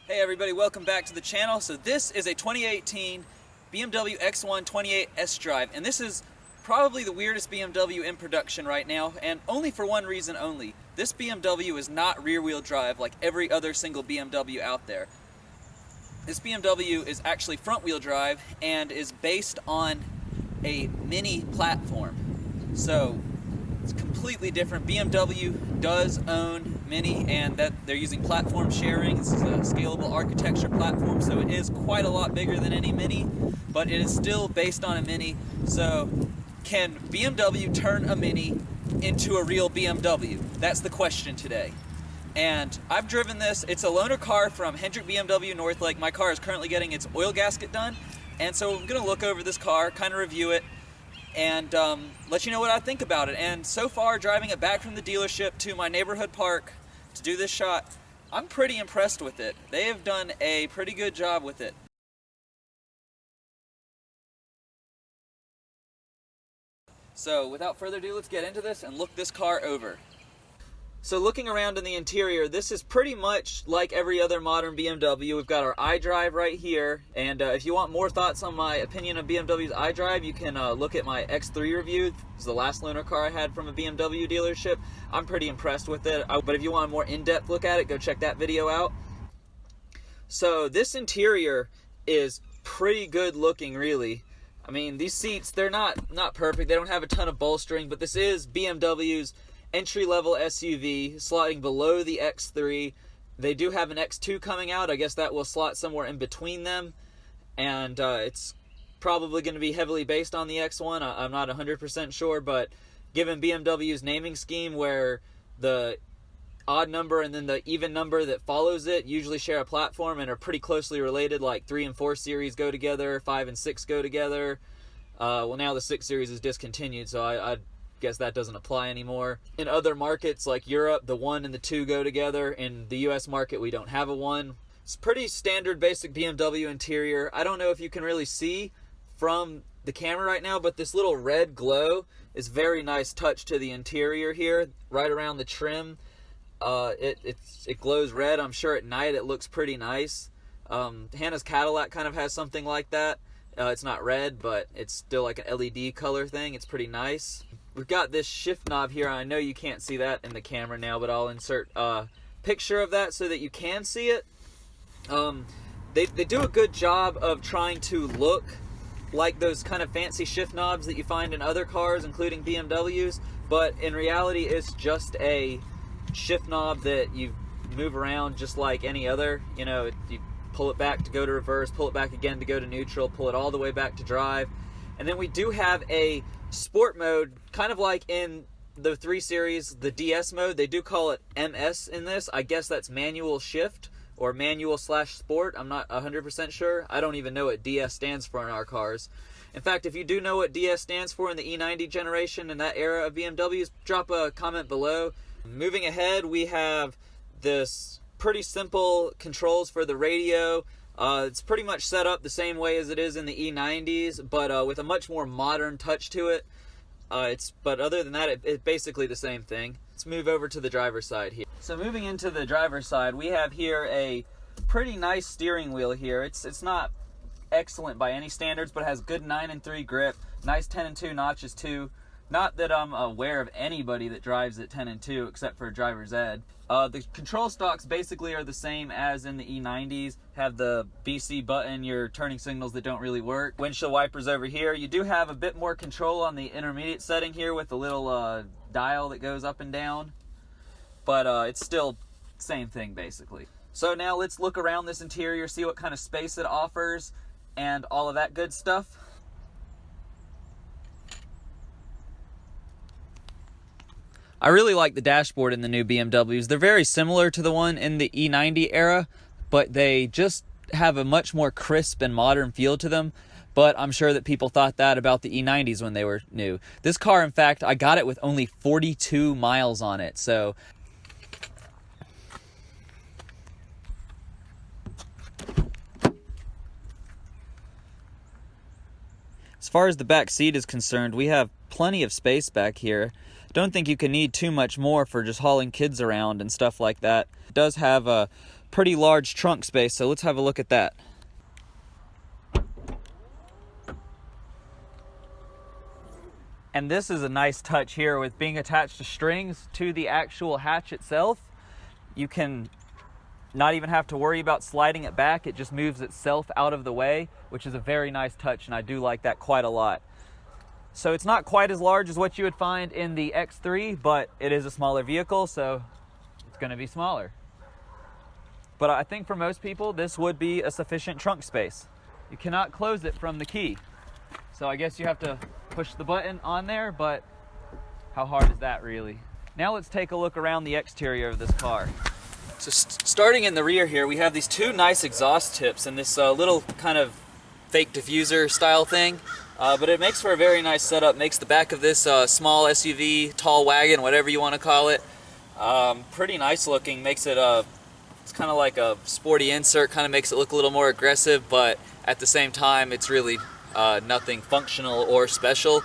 Hey everybody, welcome back to the channel. So this is a 2018 BMW X1 28sDrive, and this is probably the weirdest BMW in production right now, and only for one reason only. This BMW is not rear-wheel drive like every other single BMW out there. This BMW is actually front-wheel drive and is based on a mini platform. So it's completely different. BMW does own Mini, and that they're using platform sharing. This is a scalable architecture platform, so it is quite a lot bigger than any Mini, but it is still based on a Mini. So can BMW turn a Mini into a real BMW? That's the question today. And I've driven this. It's a loaner car from Hendrick BMW Northlake. My car is currently getting its oil gasket done, and so I'm gonna look over this car, kind of review it, and let you know what I think about it. And so far, driving it back from the dealership to my neighborhood park to do this shot, I'm pretty impressed with it. They have done a pretty good job with it. So without further ado, let's get into this and look this car over. So looking around in the interior, this is pretty much like every other modern BMW. We've got our iDrive right here, and if you want more thoughts on my opinion of BMW's iDrive, you can look at my X3 review. It's the last loaner car I had from a BMW dealership. I'm pretty impressed with it, but if you want a more in-depth look at it, go check that video out. So this interior is pretty good looking, really. I mean, these seats, they're not perfect. They don't have a ton of bolstering, but this is BMW's entry-level SUV, slotting below the X3. They do have an X2 coming out. I guess that will slot somewhere in between them, and it's probably going to be heavily based on the X1. I'm not 100% sure, but given BMW's naming scheme, where the odd number and then the even number that follows it usually share a platform and are pretty closely related, like 3 and 4 series go together, 5 and 6 go together. Well, now the 6 series is discontinued, so I guess that doesn't apply anymore. In other markets like Europe, the 1 and the 2 go together. In the US market, we don't have a 1. It's pretty standard basic BMW interior. I don't know if you can really see from the camera right now, but this little red glow is very nice touch to the interior here, right around the trim. It glows red. I'm sure at night it looks pretty nice. Hannah's Cadillac kind of has something like that. It's not red, but it's still like an LED color thing. It's pretty nice. We've got this shift knob here. I know you can't see that in the camera now, but I'll insert a picture of that so that you can see it. They do a good job of trying to look like those kind of fancy shift knobs that you find in other cars, including BMWs, but in reality it's just a shift knob that you move around just like any other. You know, you pull it back to go to reverse, pull it back again to go to neutral, pull it all the way back to drive. And then we do have a sport mode, kind of like in the 3 Series, the DS mode. They do call it MS in this. I guess that's manual shift or manual/sport. I'm not 100% sure. I don't even know what DS stands for in our cars. In fact, if you do know what DS stands for in the E90 generation and that era of BMWs, drop a comment below. Moving ahead, we have this pretty simple controls for the radio. It's pretty much set up the same way as it is in the E90s, but with a much more modern touch to it. But other than that, it's basically the same thing. Let's move over to the driver's side here. So moving into the driver's side, we have here a pretty nice steering wheel here. It's not excellent by any standards, but it has good 9 and 3 grip, nice 10 and 2 notches too. Not that I'm aware of anybody that drives at 10 and 2 except for driver's ed. The control stalks basically are the same as in the E90s. Have the BC button, your turning signals that don't really work. Windshield wipers over here. You do have a bit more control on the intermediate setting here with the little dial that goes up and down. But it's still the same thing basically. So now let's look around this interior, see what kind of space it offers, and all of that good stuff. I really like the dashboard in the new BMWs. They're very similar to the one in the E90 era, but they just have a much more crisp and modern feel to them. But I'm sure that people thought that about the E90s when they were new. This car, in fact, I got it with only 42 miles on it. So as far as the back seat is concerned, we have plenty of space back here. Don't think you can need too much more for just hauling kids around and stuff like that. It does have a pretty large trunk space, so let's have a look at that. And this is a nice touch here with being attached to strings to the actual hatch itself. You can not even have to worry about sliding it back. It just moves itself out of the way, which is a very nice touch, and I do like that quite a lot. So it's not quite as large as what you would find in the X3, but it is a smaller vehicle, so it's going to be smaller. But I think for most people, this would be a sufficient trunk space. You cannot close it from the key. So I guess you have to push the button on there, but how hard is that really? Now let's take a look around the exterior of this car. So starting in the rear here, we have these two nice exhaust tips and this little kind of fake diffuser style thing. But it makes for a very nice setup, makes the back of this small SUV, tall wagon, whatever you want to call it, pretty nice looking. Makes it, it's kind of like a sporty insert, kind of makes it look a little more aggressive, but at the same time it's really nothing functional or special.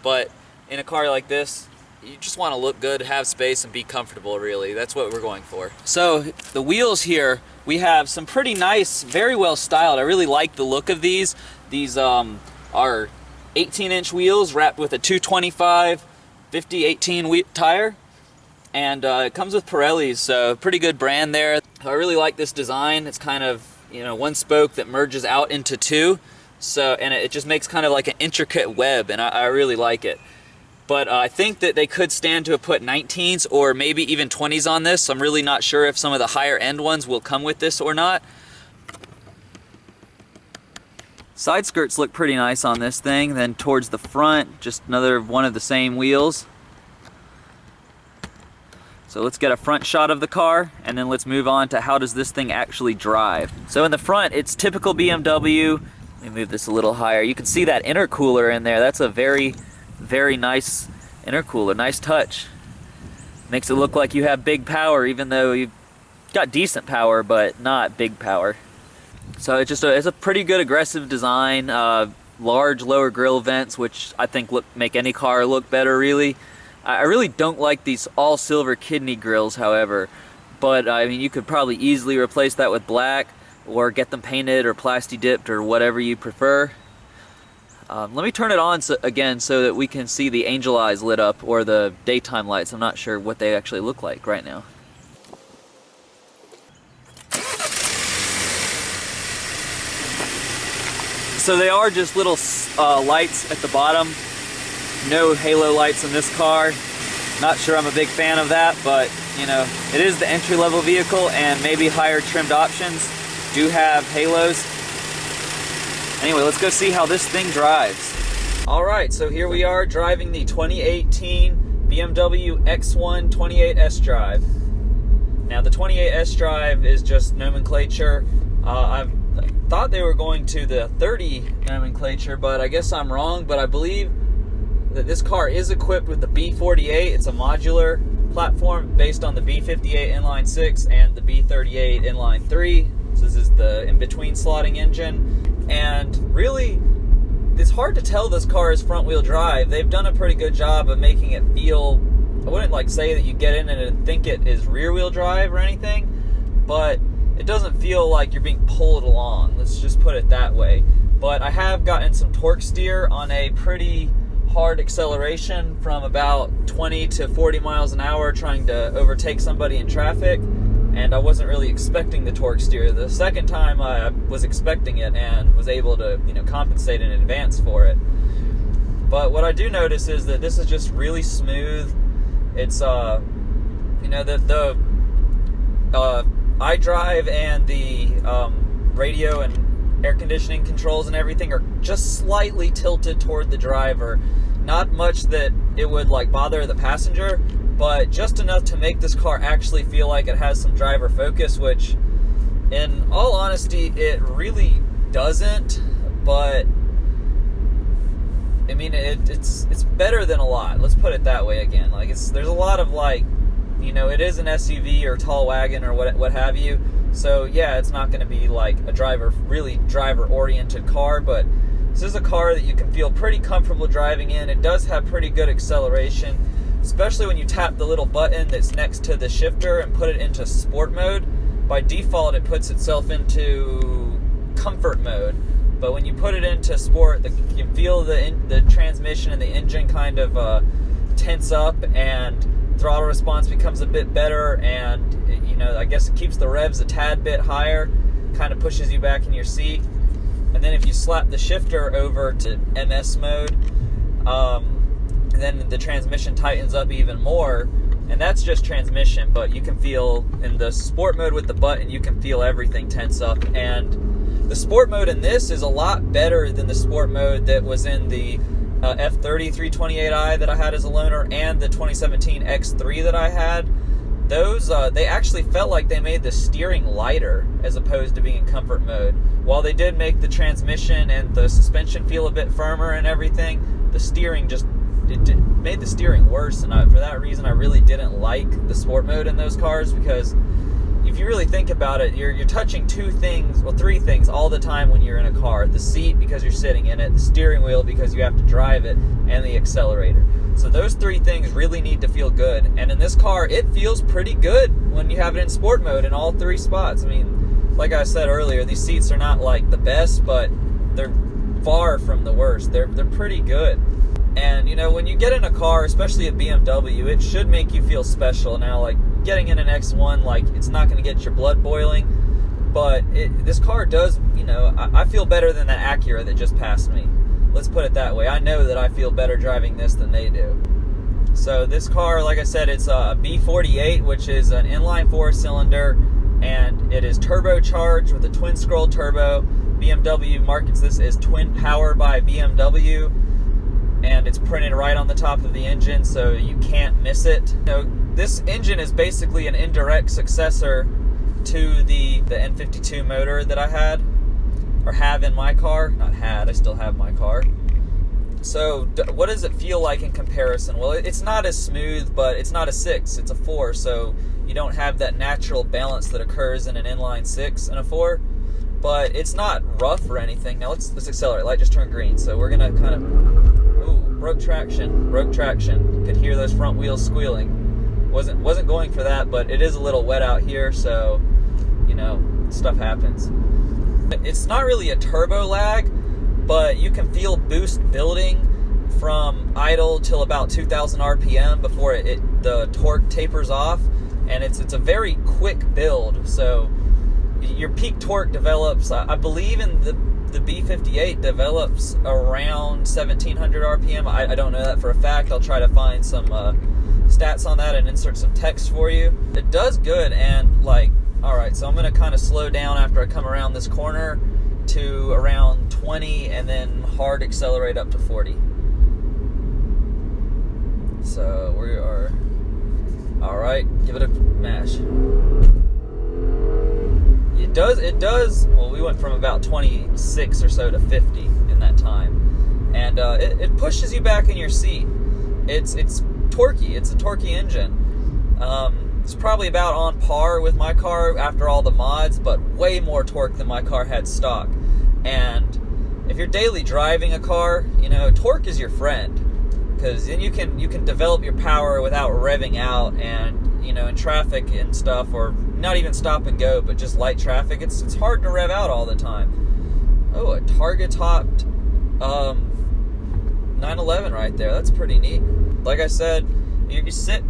But in a car like this, you just want to look good, have space, and be comfortable, really. That's what we're going for. So the wheels here, we have some pretty nice, very well styled. I really like the look of these. These are 18-inch wheels wrapped with a 225 50/18 tire. And it comes with Pirellis, so pretty good brand there. I really like this design. It's kind of, you know, one spoke that merges out into two. So, and it just makes kind of like an intricate web, and I really like it. But I think that they could stand to have put 19s or maybe even 20s on this. So I'm really not sure if some of the higher end ones will come with this or not. Side skirts look pretty nice on this thing. Then towards the front, just another one of the same wheels. So let's get a front shot of the car, and then let's move on to how does this thing actually drive. So in the front, it's typical BMW. Let me move this a little higher. You can see that intercooler in there. That's a very nice intercooler, nice touch. Makes it look like you have big power, even though you've got decent power, but not big power. So it's just it's a pretty good aggressive design. Large lower grille vents, which I think make any car look better, really. I really don't like these all silver kidney grills, however, but I mean, you could probably easily replace that with black or get them painted or plasti dipped or whatever you prefer. Let me turn it on again so that we can see the angel eyes lit up, or the daytime lights. I'm not sure what they actually look like right now. So they are just little lights at the bottom. No halo lights in this car. Not sure I'm a big fan of that, but you know, it is the entry-level vehicle, and maybe higher trimmed options do have halos. Anyway, let's go see how this thing drives. Alright, so here we are driving the 2018 BMW X1 28sDrive. Now the 28sDrive is just nomenclature. I thought they were going to the 30 nomenclature, but I guess I'm wrong. But I believe that this car is equipped with the B48. It's a modular platform based on the B58 inline 6 and the B38 inline 3. So this is the in-between slotting engine. And really, it's hard to tell this car is front-wheel drive. They've done a pretty good job of making it feel, I wouldn't like say that you get in it and think it is rear-wheel drive or anything, but it doesn't feel like you're being pulled along. Let's just put it that way. But I have gotten some torque steer on a pretty hard acceleration from about 20 to 40 miles an hour trying to overtake somebody in traffic. And I wasn't really expecting the torque steer. The second time I was expecting it and was able to, you know, compensate in advance for it. But what I do notice is that this is just really smooth. It's you know, the iDrive and the radio and air conditioning controls and everything are just slightly tilted toward the driver. Not much that it would like bother the passenger, but just enough to make this car actually feel like it has some driver focus, which in all honesty it really doesn't. But I mean, it's better than a lot. Let's put it that way again. Like there's a lot of, like, you know, it is an SUV or tall wagon or what have you. So yeah, it's not going to be like a really driver-oriented car, but this is a car that you can feel pretty comfortable driving in. It does have pretty good acceleration, especially when you tap the little button that's next to the shifter and put it into sport mode. by default it puts itself into comfort mode. But when you put it into sport, you can feel the transmission and the engine kind of tense up, and throttle response becomes a bit better, and I guess it keeps the revs a tad bit higher, kind of pushes you back in your seat. And then if you slap the shifter over to MS mode, then the transmission tightens up even more, and that's just transmission. But you can feel in the sport mode with the button, you can feel everything tense up, and the sport mode in this is a lot better than the sport mode that was in the F30 328i that I had as a loaner, and the 2017 X3 that I had. Those, they actually felt like they made the steering lighter as opposed to being in comfort mode. While they did make the transmission and the suspension feel a bit firmer and everything, the steering it made the steering worse, and for that reason I really didn't like the sport mode in those cars, because if you really think about it, you're touching three things all the time when you're in a car. The seat, because you're sitting in it, the steering wheel, because you have to drive it, and the accelerator. So those three things really need to feel good. And in this car, it feels pretty good when you have it in sport mode in all three spots. I mean, like I said earlier, these seats are not like the best, but they're far from the worst. They're pretty good. And when you get in a car, especially a BMW, it should make you feel special. Now, like getting in an X1, like it's not going to get your blood boiling, but this car does. I feel better than that Acura that just passed me. Let's put it that way. I know that I feel better driving this than they do. So this car, like I said, it's a B48, which is an inline 4-cylinder, and it is turbocharged with a twin scroll turbo. BMW markets this as twin power by BMW, and it's printed right on the top of the engine, so you can't miss it. This engine is basically an indirect successor to the N52 motor that I had, or have in my car. Not had, I still have my car. So what does it feel like in comparison? Well, it's not as smooth, but it's not a 6, it's a 4, so you don't have that natural balance that occurs in an inline 6 and a 4, but it's not rough or anything. Now let's accelerate. Light just turned green, so we're gonna kind of, broke traction. Could hear those front wheels squealing. Wasn't going for that, but it is a little wet out here, so stuff happens. It's not really a turbo lag, but you can feel boost building from idle till about 2,000 RPM before the torque tapers off, and it's a very quick build. So your peak torque develops, I believe in the B58 develops around 1,700 RPM. I don't know that for a fact. I'll try to find some stats on that and insert some text for you. It does good, and alright, so I'm going to kind of slow down after I come around this corner to around 20, and then hard accelerate up to 40. So we are, alright, give it a mash. It does, well, we went from about 26 or so to 50 in that time. And it pushes you back in your seat. It's torquey, it's a torquey engine. It's probably about on par with my car after all the mods, but way more torque than my car had stock. And if you're daily driving a car, torque is your friend, because then you can develop your power without revving out. And in traffic and stuff, or not even stop and go, but just light traffic, it's hard to rev out all the time. Oh, a target topped 911 right there. That's pretty neat. Like I said, you sit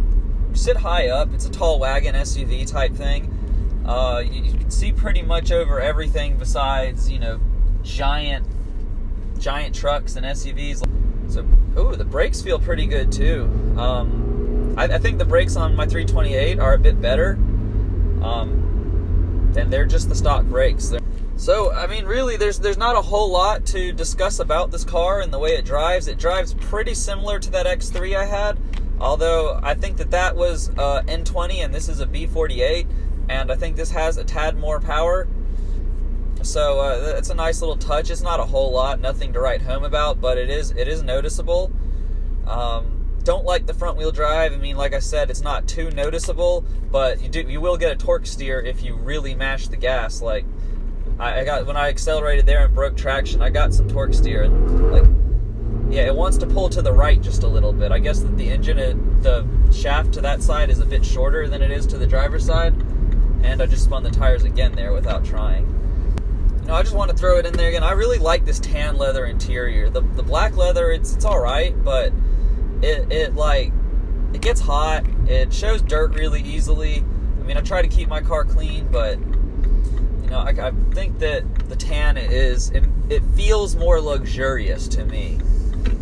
high up. It's a tall wagon SUV type thing. You can see pretty much over everything besides giant trucks and SUVs. So the brakes feel pretty good too. I think the brakes on my 328 are a bit better, and they're just the stock brakes. So I mean, really, there's not a whole lot to discuss about this car and the way it drives. It drives pretty similar to that X3 I had, although I think that was N20 and this is a B48, and I think this has a tad more power. So it's a nice little touch. It's not a whole lot, nothing to write home about, but it is noticeable. Don't like the front wheel drive. I mean, like I said, it's not too noticeable, but you will get a torque steer if you really mash the gas. Like I got when I accelerated there and broke traction, I got some torque steer, and it wants to pull to the right just a little bit. I guess that the engine, the shaft to that side is a bit shorter than it is to the driver's side, and I just spun the tires again there without trying. You know, I just want to throw it in there again. I really like this tan leather interior. The black leather, it's all right, but it gets hot. It shows dirt really easily. I mean, I try to keep my car clean, but you know, I think that the tan it feels more luxurious to me.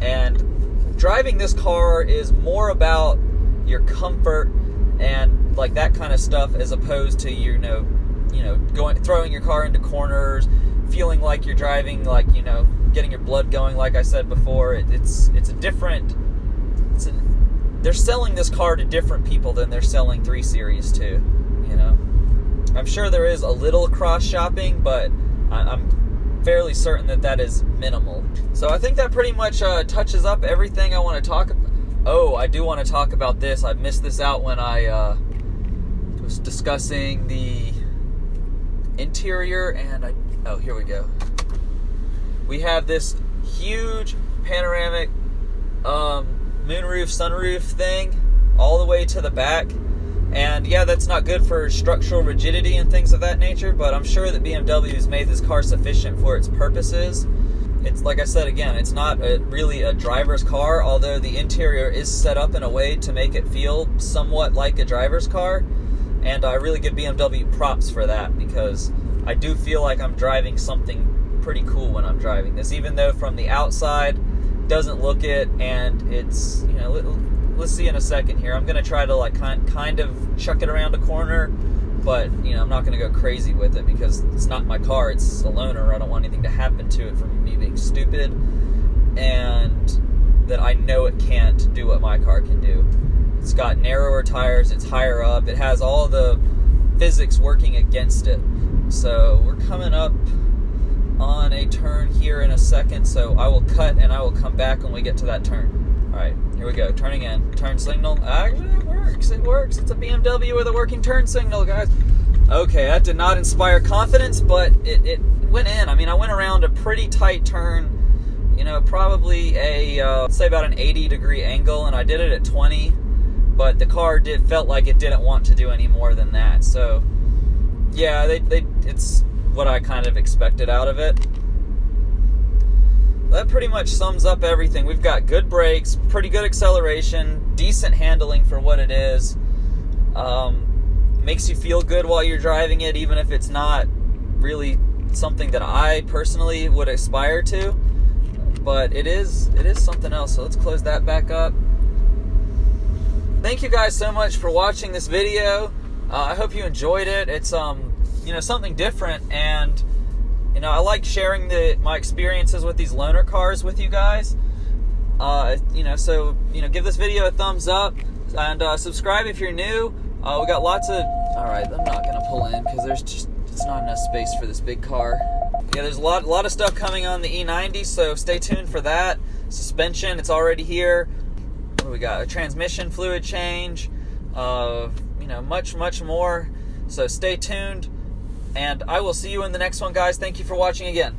And driving this car is more about your comfort and like that kind of stuff, as opposed to throwing your car into corners, feeling like you're driving, like, you know, getting your blood going. Like I said before, they're selling this car to different people than they're selling 3 Series to. You know, I'm sure there is a little cross shopping, but I'm fairly certain that is minimal. So I think that pretty much touches up everything I want to talk about. Oh, I do want to talk about this. I missed this out when I was discussing the interior, and here we go. We have this huge panoramic moonroof, sunroof thing all the way to the back. And yeah, that's not good for structural rigidity and things of that nature, but I'm sure that BMW has made this car sufficient for its purposes. It's like I said again, it's not really a driver's car, although the interior is set up in a way to make it feel somewhat like a driver's car. And I really give BMW props for that, because I do feel like I'm driving something pretty cool when I'm driving this, even though from the outside doesn't look it. And it's, you know, let's see in a second here. I'm going to try to like kind of chuck it around a corner, but you know, I'm not going to go crazy with it because it's not my car. It's a loaner. I don't want anything to happen to it from me being stupid, and that I know it can't do what my car can do. It's got narrower tires, it's higher up, it has all the physics working against it. So we're coming up on a turn here in a second, so I will cut and I will come back when we get to that turn. Alright, here we go, turning in. Turn signal, actually it works. It's a BMW with a working turn signal, guys. Okay, that did not inspire confidence, but it went in. I mean, I went around a pretty tight turn, you know, probably say about an 80-degree angle, and I did it at 20. But the car felt like it didn't want to do any more than that. So, yeah, it's what I kind of expected out of it. That pretty much sums up everything. We've got good brakes, pretty good acceleration, decent handling for what it is. Makes you feel good while you're driving it, even if it's not really something that I personally would aspire to. But it is something else. So let's close that back up. Thank you guys so much for watching this video. I hope you enjoyed it. It's you know, something different, and you know, I like sharing my experiences with these loaner cars with you guys. You know, so you know, give this video a thumbs up and subscribe if you're new. We got lots of. All right, I'm not gonna pull in because it's not enough space for this big car. Yeah, there's a lot of stuff coming on the E90, so stay tuned for that. Suspension, it's already here. What do we got? A transmission fluid change, you know, much more. So stay tuned, and I will see you in the next one, guys. Thank you for watching again.